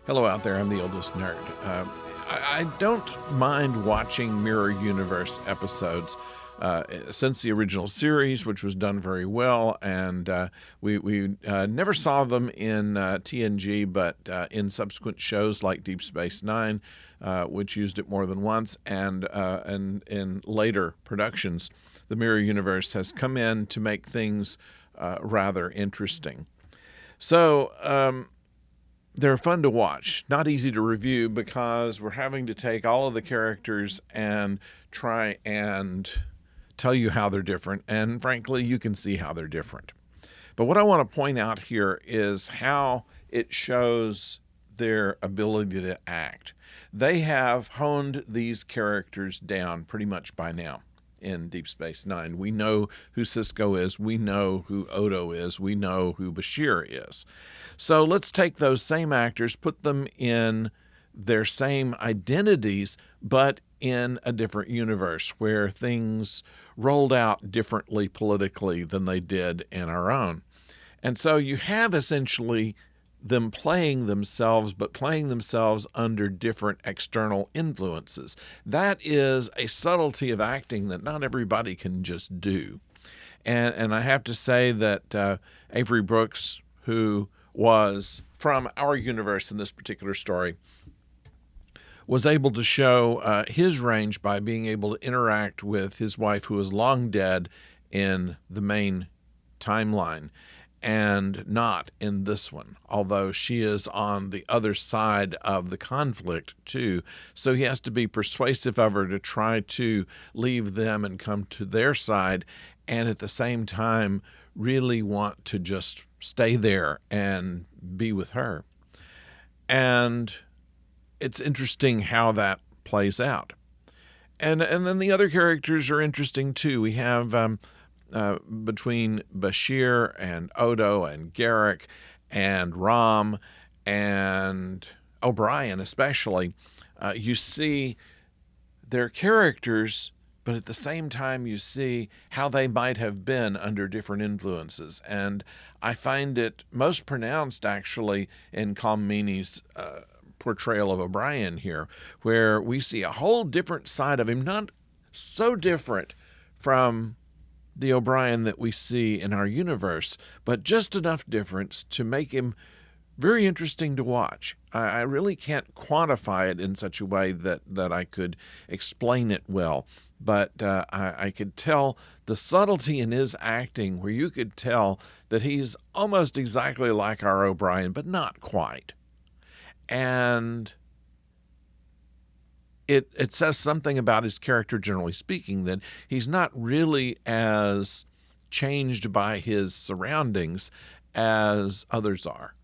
Hello out there, I'm the oldest nerd. I don't mind watching Mirror Universe episodes since the original series, which was done very well, and we never saw them in TNG, but in subsequent shows like Deep Space Nine, which used it more than once, and in later productions, the Mirror Universe has come in to make things rather interesting. So, they're fun to watch, not easy to review because we're having to take all of the characters and try and tell you how they're different. And frankly, you can see how they're different. But what I want to point out here is how it shows their ability to act. They have honed these characters down pretty much by now. In Deep Space Nine, we know who Sisko is, we know who Odo is, we know who Bashir is. So let's take those same actors, put them in their same identities, but in a different universe where things rolled out differently politically than they did in our own. And so you have essentially them playing themselves, but playing themselves under different external influences. That is a subtlety of acting that not everybody can just do. And I have to say that Avery Brooks, who was from our universe in this particular story, was able to show his range by being able to interact with his wife, who is long dead in the main timeline, and not in this one, although she is on the other side of the conflict too. So he has to be persuasive of her to try to leave them and come to their side, and at the same time really want to just stay there and be with her. And it's interesting how that plays out. And then the other characters are interesting too. We have between Bashir and Odo and Garak and Rom and O'Brien especially, you see their characters, but at the same time you see how they might have been under different influences. And I find it most pronounced actually in Colm Meaney's portrayal of O'Brien here, where we see a whole different side of him, not so different from the O'Brien that we see in our universe, but just enough difference to make him very interesting to watch. I really can't quantify it in such a way that I could explain it well, but I could tell the subtlety in his acting where you could tell that he's almost exactly like our O'Brien, but not quite. And it says something about his character, generally speaking, that he's not really as changed by his surroundings as others are.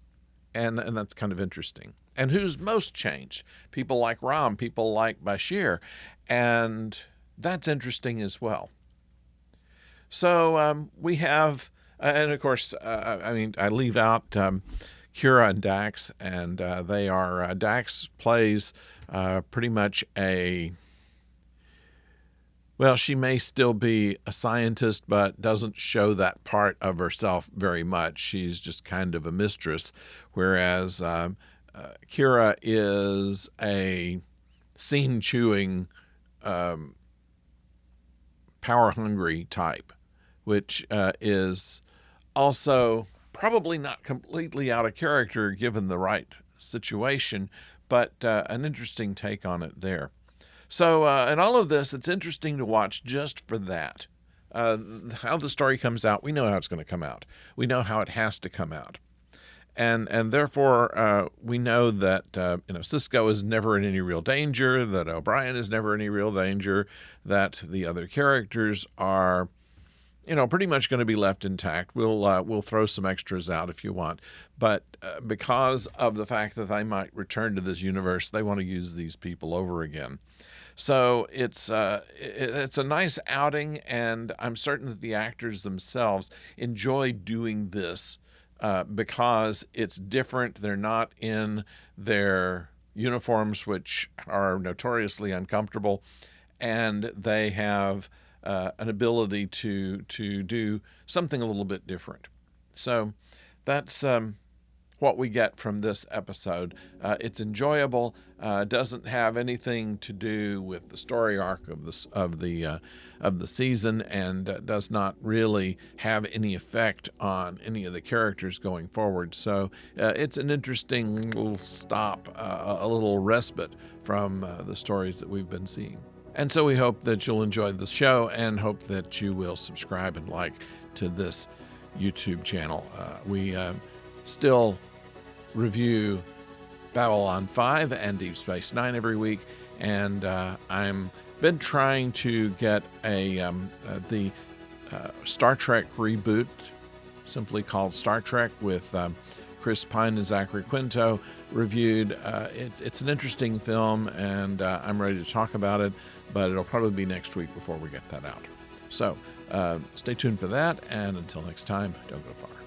And that's kind of interesting. And who's most changed? People like Rom, people like Bashir. And that's interesting as well. So we have, and of course, I leave out Kira and Dax, and they are, Dax plays pretty much she may still be a scientist, but doesn't show that part of herself very much. She's just kind of a mistress, whereas Kira is a scene-chewing, power-hungry type, which is also probably not completely out of character given the right situation, but an interesting take on it there. So in all of this, it's interesting to watch just for that. How the story comes out, we know how it's going to come out. We know how it has to come out. And therefore, we know that Sisko is never in any real danger, that O'Brien is never in any real danger, that the other characters are pretty much going to be left intact. We'll throw some extras out if you want, but because of the fact that they might return to this universe, they want to use these people over again. So it's a nice outing, and I'm certain that the actors themselves enjoy doing this because it's different. They're not in their uniforms, which are notoriously uncomfortable, and they have an ability to do something a little bit different. So that's what we get from this episode. It's enjoyable. Doesn't have anything to do with the story arc of the season, and does not really have any effect on any of the characters going forward. So it's an interesting little stop, a little respite from the stories that we've been seeing. And so we hope that you'll enjoy the show, and hope that you will subscribe and like to this YouTube channel. We still review Babylon 5 and Deep Space Nine every week, and I'm been trying to get the Star Trek reboot, simply called Star Trek, with Chris Pine and Zachary Quinto reviewed. It's an interesting film, and I'm ready to talk about it, but it'll probably be next week before we get that out. So stay tuned for that, and until next time, don't go far.